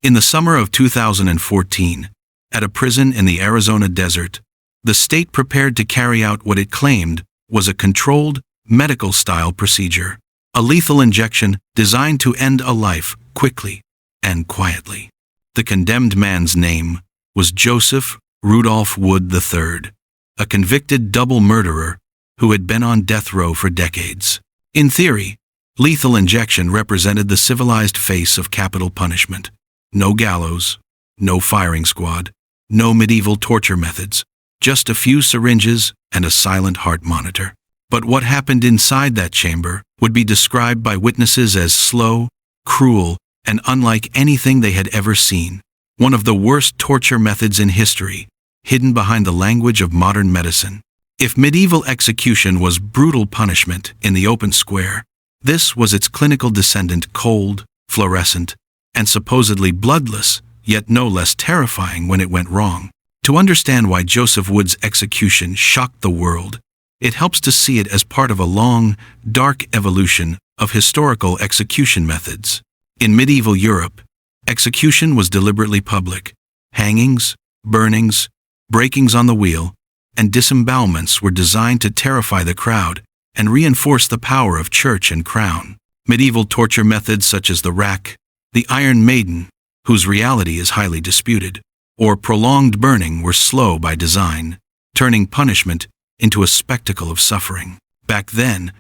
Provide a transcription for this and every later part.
In the summer of 2014, at a prison in the Arizona desert, the state prepared to carry out what it claimed was a controlled, medical-style procedure, a lethal injection designed to end a life quickly and quietly. The condemned man's name was Joseph Rudolph Wood III, a convicted double murderer who had been on death row for decades. In theory, lethal injection represented the civilized face of capital punishment. No gallows, no firing squad, no medieval torture methods, just a few syringes and a silent heart monitor. But what happened inside that chamber would be described by witnesses as slow, cruel, and unlike anything they had ever seen. One of the worst torture methods in history, hidden behind the language of modern medicine. If medieval execution was brutal punishment in the open square, this was its clinical descendant, cold, fluorescent, and supposedly bloodless, yet no less terrifying when it went wrong. To understand why Joseph Wood's execution shocked the world, it helps to see it as part of a long, dark evolution of historical execution methods. In medieval Europe, execution was deliberately public. Hangings, burnings, breakings on the wheel, and disembowelments were designed to terrify the crowd and reinforce the power of church and crown. Medieval torture methods such as the rack, the Iron Maiden, whose reality is highly disputed, or prolonged burning were slow by design, turning punishment into a spectacle of suffering. Back then,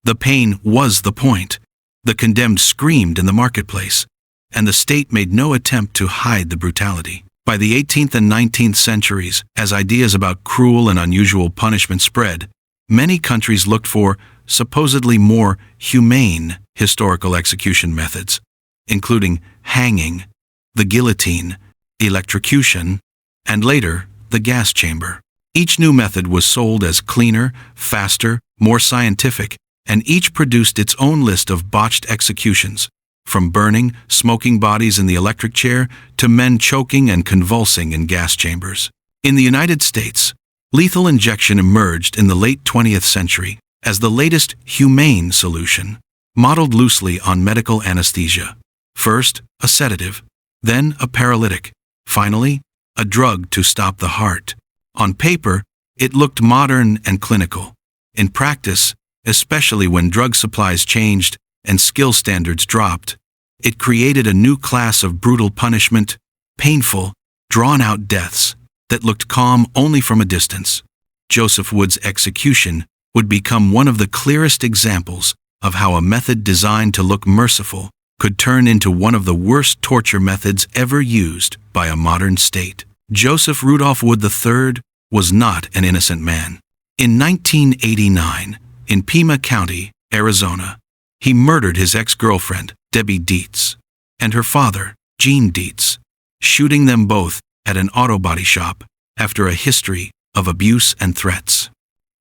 the pain was the point. The condemned screamed in the marketplace, and the state made no attempt to hide the brutality. By the 18th and 19th centuries, as ideas about cruel and unusual punishment spread, many countries looked for supposedly more humane historical execution methods, including hanging, the guillotine, electrocution, and later, the gas chamber. Each new method was sold as cleaner, faster, more scientific, and each produced its own list of botched executions, from burning, smoking bodies in the electric chair to men choking and convulsing in gas chambers. In the United States, lethal injection emerged in the late 20th century as the latest humane solution, modeled loosely on medical anesthesia. First, a sedative, then a paralytic, finally, a drug to stop the heart. On paper, it looked modern and clinical. In practice, especially when drug supplies changed and skill standards dropped, it created a new class of brutal punishment, painful, drawn-out deaths that looked calm only from a distance. Joseph Wood's execution would become one of the clearest examples of how a method designed to look merciful could turn into one of the worst torture methods ever used by a modern state. Joseph Rudolph Wood III was not an innocent man. In 1989, in Pima County, Arizona, he murdered his ex-girlfriend, Debbie Dietz, and her father, Gene Dietz, shooting them both at an auto body shop after a history of abuse and threats.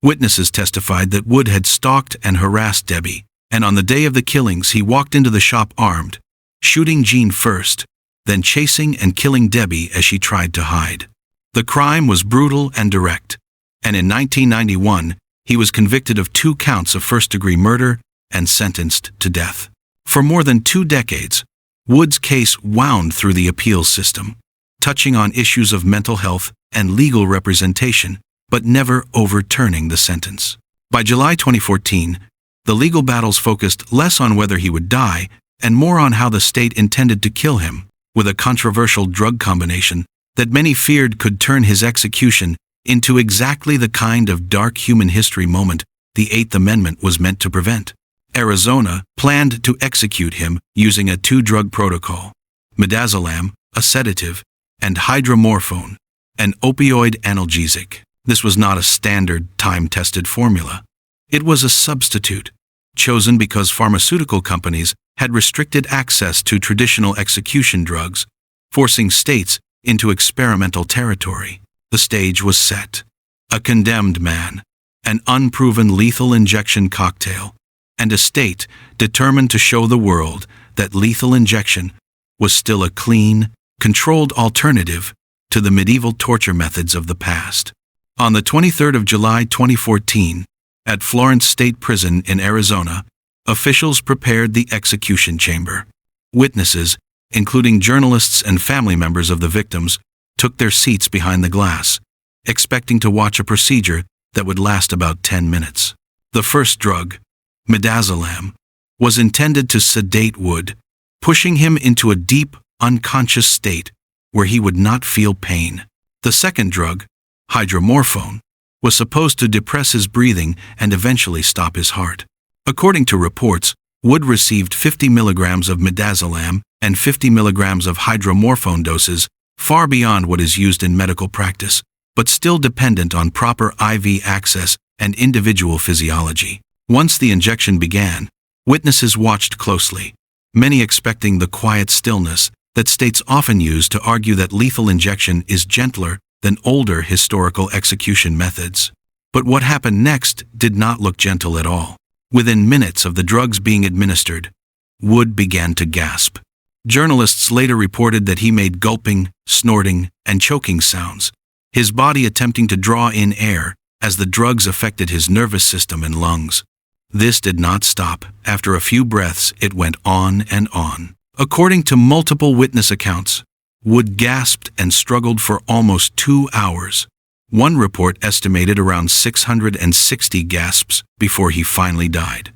Witnesses testified that Wood had stalked and harassed Debbie, and on the day of the killings he walked into the shop armed, shooting Gene first, then chasing and killing Debbie as she tried to hide. The crime was brutal and direct, and in 1991 he was convicted of 2 counts of first-degree murder and sentenced to death. For more than 2 decades, Wood's case wound through the appeals system, touching on issues of mental health and legal representation, but never overturning the sentence. By July 2014, the legal battles focused less on whether he would die and more on how the state intended to kill him, with a controversial drug combination that many feared could turn his execution into exactly the kind of dark human history moment the Eighth Amendment was meant to prevent. Arizona planned to execute him using a 2-drug protocol: midazolam, a sedative, and hydromorphone, an opioid analgesic. This was not a standard, time-tested formula. It was a substitute, chosen because pharmaceutical companies had restricted access to traditional execution drugs, forcing states into experimental territory. The stage was set. A condemned man, an unproven lethal injection cocktail, and a state determined to show the world that lethal injection was still a clean, controlled alternative to the medieval torture methods of the past. On the 23rd of July 2014, at Florence State Prison in Arizona, officials prepared the execution chamber. Witnesses, including journalists and family members of the victims, took their seats behind the glass, expecting to watch a procedure that would last about 10 minutes. The first drug, midazolam, was intended to sedate Wood, pushing him into a deep, unconscious state where he would not feel pain. The second drug, hydromorphone, was supposed to depress his breathing and eventually stop his heart. According to reports, Wood received 50 milligrams of midazolam and 50 milligrams of hydromorphone doses, far beyond what is used in medical practice, but still dependent on proper IV access and individual physiology. Once the injection began, witnesses watched closely, many expecting the quiet stillness that states often use to argue that lethal injection is gentler than older historical execution methods. But what happened next did not look gentle at all. Within minutes of the drugs being administered, Wood began to gasp. Journalists later reported that he made gulping, snorting, and choking sounds, his body attempting to draw in air as the drugs affected his nervous system and lungs. This did not stop. After a few breaths, it went on and on. According to multiple witness accounts, Wood gasped and struggled for almost 2 hours. One report estimated around 660 gasps before he finally died.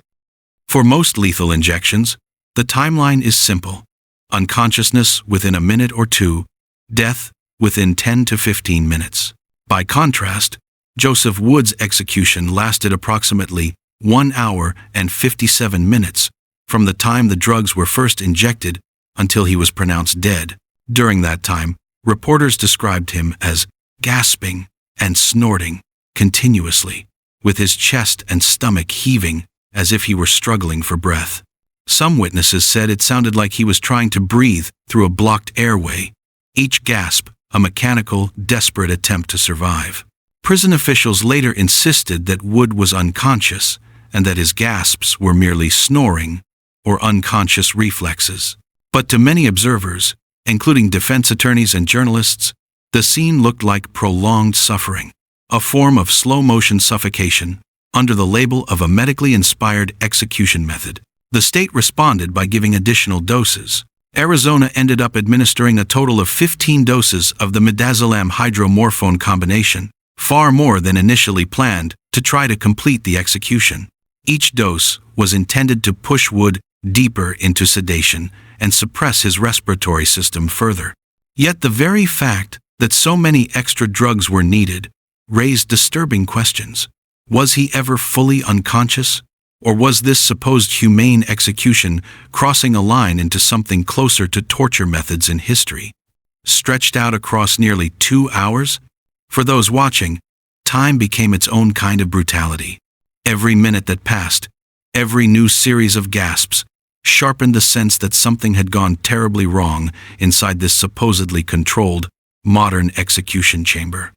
For most lethal injections, the timeline is simple: unconsciousness within a minute or two, death within 10 to 15 minutes. By contrast, Joseph Wood's execution lasted approximately 1 hour and 57 minutes from the time the drugs were first injected until he was pronounced dead. During that time, reporters described him as gasping and snorting continuously, with his chest and stomach heaving as if he were struggling for breath. Some witnesses said it sounded like he was trying to breathe through a blocked airway, each gasp a mechanical, desperate attempt to survive. Prison officials later insisted that Wood was unconscious and that his gasps were merely snoring or unconscious reflexes. But to many observers, including defense attorneys and journalists, the scene looked like prolonged suffering, a form of slow-motion suffocation under the label of a medically inspired execution method. The state responded by giving additional doses. Arizona ended up administering a total of 15 doses of the midazolam hydromorphone combination, far more than initially planned, to try to complete the execution. Each dose was intended to push Wood deeper into sedation and suppress his respiratory system further. Yet the very fact that so many extra drugs were needed raised disturbing questions. Was he ever fully unconscious? Or was this supposed humane execution crossing a line into something closer to torture methods in history? Stretched out across nearly 2 hours? For those watching, time became its own kind of brutality. Every minute that passed, every new series of gasps, sharpened the sense that something had gone terribly wrong inside this supposedly controlled, modern execution chamber.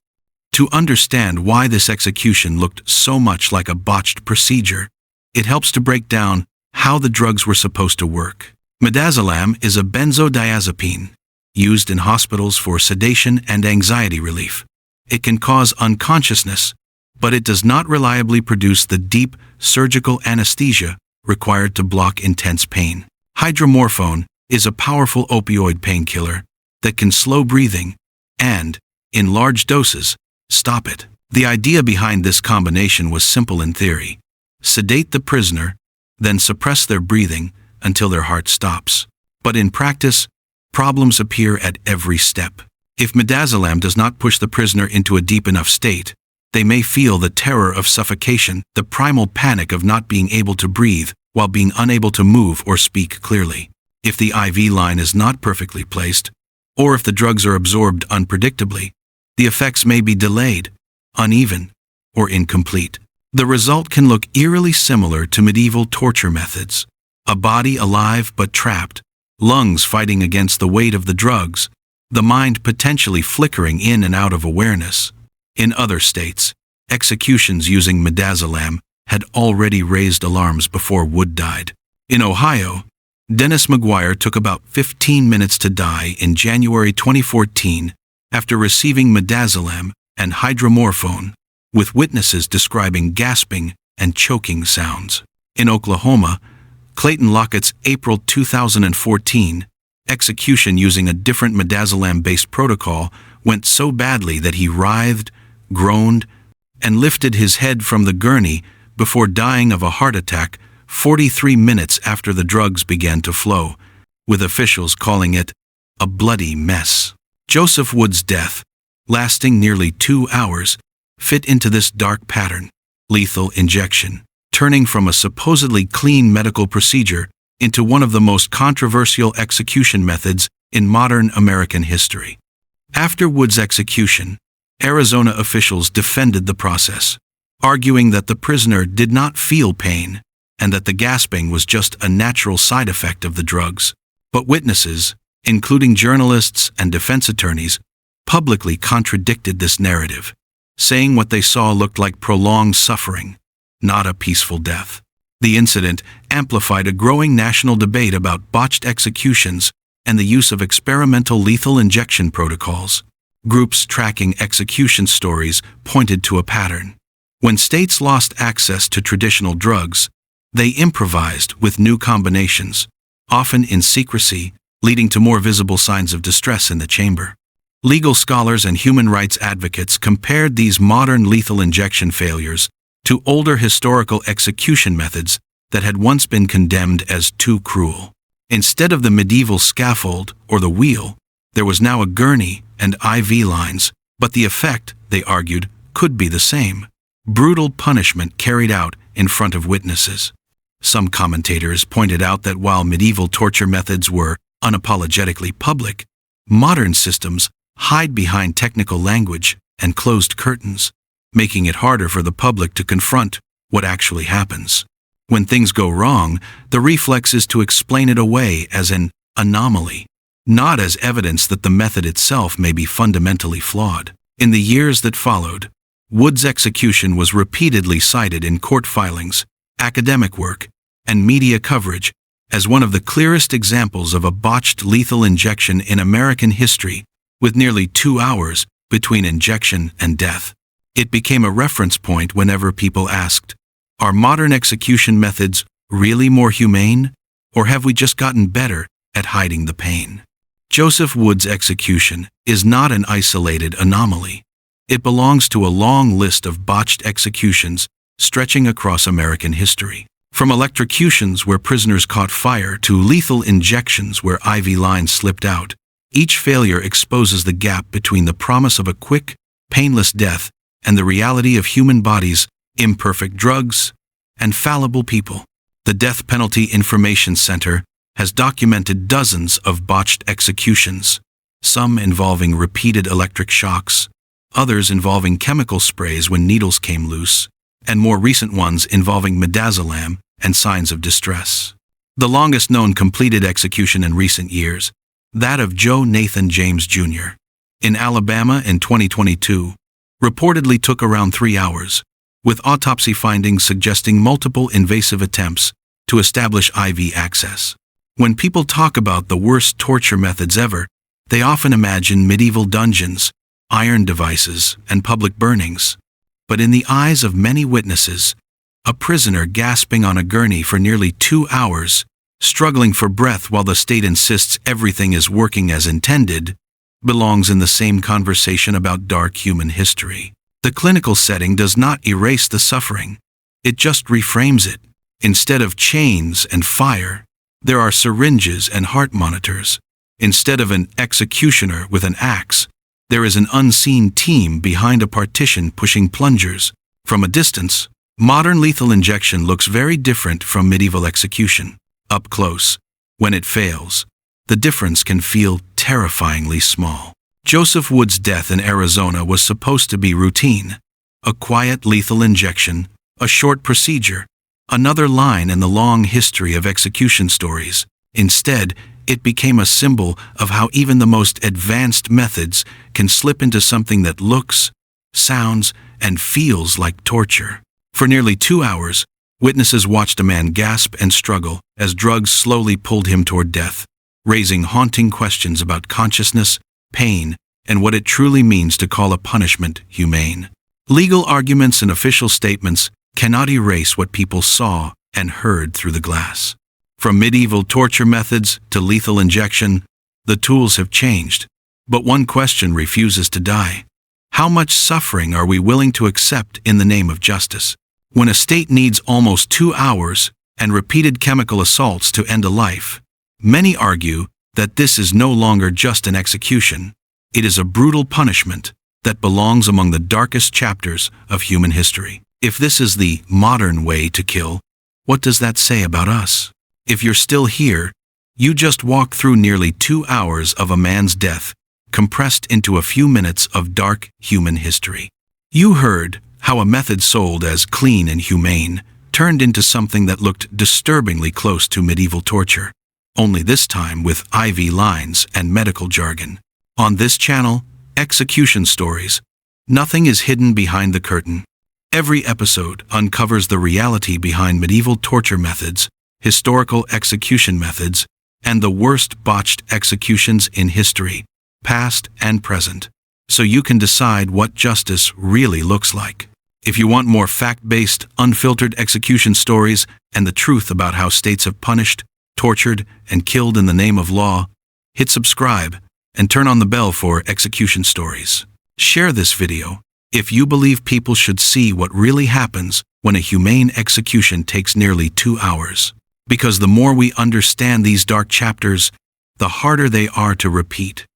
To understand why this execution looked so much like a botched procedure, it helps to break down how the drugs were supposed to work. Midazolam is a benzodiazepine used in hospitals for sedation and anxiety relief. It can cause unconsciousness, but it does not reliably produce the deep surgical anesthesia required to block intense pain. Hydromorphone is a powerful opioid painkiller that can slow breathing and, in large doses, stop it. The idea behind this combination was simple in theory: sedate the prisoner, then suppress their breathing until their heart stops. But in practice, problems appear at every step. If midazolam does not push the prisoner into a deep enough state, they may feel the terror of suffocation, the primal panic of not being able to breathe while being unable to move or speak clearly. If the IV line is not perfectly placed, or if the drugs are absorbed unpredictably, the effects may be delayed, uneven, or incomplete. The result can look eerily similar to medieval torture methods: a body alive but trapped, lungs fighting against the weight of the drugs, the mind potentially flickering in and out of awareness. In other states, executions using midazolam had already raised alarms before Wood died. In Ohio, Dennis McGuire took about 15 minutes to die in January 2014 after receiving midazolam and hydromorphone, with witnesses describing gasping and choking sounds. In Oklahoma, Clayton Lockett's April 2014 execution using a different midazolam-based protocol went so badly that he writhed, groaned, and lifted his head from the gurney before dying of a heart attack 43 minutes after the drugs began to flow, with officials calling it a bloody mess. Joseph Wood's death, lasting nearly 2 hours, fit into this dark pattern: lethal injection, turning from a supposedly clean medical procedure into one of the most controversial execution methods in modern American history. After Wood's execution, Arizona officials defended the process, arguing that the prisoner did not feel pain and that the gasping was just a natural side effect of the drugs. But witnesses, including journalists and defense attorneys, publicly contradicted this narrative, saying what they saw looked like prolonged suffering, not a peaceful death. The incident amplified a growing national debate about botched executions and the use of experimental lethal injection protocols. Groups tracking execution stories pointed to a pattern. When states lost access to traditional drugs, they improvised with new combinations, often in secrecy, leading to more visible signs of distress in the chamber. Legal scholars and human rights advocates compared these modern lethal injection failures to older historical execution methods that had once been condemned as too cruel. Instead of the medieval scaffold or the wheel, there was now a gurney and IV lines, but the effect, they argued, could be the same: brutal punishment carried out in front of witnesses. Some commentators pointed out that while medieval torture methods were unapologetically public, modern systems hide behind technical language and closed curtains, making it harder for the public to confront what actually happens. When things go wrong, the reflex is to explain it away as an anomaly, not as evidence that the method itself may be fundamentally flawed. In the years that followed, Wood's execution was repeatedly cited in court filings, academic work, and media coverage as one of the clearest examples of a botched lethal injection in American history, with nearly 2 hours between injection and death. It became a reference point whenever people asked, are modern execution methods really more humane, or have we just gotten better at hiding the pain? Joseph Wood's execution is not an isolated anomaly. It belongs to a long list of botched executions stretching across American history. From electrocutions where prisoners caught fire to lethal injections where IV lines slipped out, each failure exposes the gap between the promise of a quick, painless death and the reality of human bodies, imperfect drugs, and fallible people. The Death Penalty Information Center has documented dozens of botched executions, some involving repeated electric shocks, others involving chemical sprays when needles came loose, and more recent ones involving midazolam and signs of distress. The longest known completed execution in recent years, that of Joe Nathan James Jr. in Alabama in 2022, reportedly took around 3 hours, with autopsy findings suggesting multiple invasive attempts to establish IV access. When people talk about the worst torture methods ever, they often imagine medieval dungeons, iron devices, and public burnings. But in the eyes of many witnesses, a prisoner gasping on a gurney for nearly 2 hours, struggling for breath while the state insists everything is working as intended, belongs in the same conversation about dark human history. The clinical setting does not erase the suffering, it just reframes it. Instead of chains and fire, there are syringes and heart monitors. Instead of an executioner with an axe, there is an unseen team behind a partition pushing plungers. From a distance, modern lethal injection looks very different from medieval execution. Up close, when it fails, the difference can feel terrifyingly small. Joseph Wood's death in Arizona was supposed to be routine, a quiet lethal injection, a short procedure, another line in the long history of execution stories. Instead, it became a symbol of how even the most advanced methods can slip into something that looks, sounds, and feels like torture. For nearly 2 hours, witnesses watched a man gasp and struggle as drugs slowly pulled him toward death, raising haunting questions about consciousness, pain, and what it truly means to call a punishment humane. Legal arguments and official statements cannot erase what people saw and heard through the glass. From medieval torture methods to lethal injection, The tools have changed, but one question refuses to die. How much suffering are we willing to accept in the name of justice? When a state needs almost 2 hours and repeated chemical assaults to end a life, many argue that this is no longer just an execution. It is a brutal punishment that belongs among the darkest chapters of human history. If this is the modern way to kill, what does that say about us? If you're still here, you just walked through nearly 2 hours of a man's death, compressed into a few minutes of dark human history. You heard how a method sold as clean and humane turned into something that looked disturbingly close to medieval torture, only this time with IV lines and medical jargon. On this channel, Execution Stories, nothing is hidden behind the curtain. Every episode uncovers the reality behind medieval torture methods, historical execution methods, and the worst botched executions in history, past and present, so you can decide what justice really looks like. If you want more fact-based, unfiltered execution stories and the truth about how states have punished, tortured, and killed in the name of law, hit subscribe and turn on the bell for Execution Stories. Share this video if you believe people should see what really happens when a humane execution takes nearly 2 hours. Because the more we understand these dark chapters, the harder they are to repeat.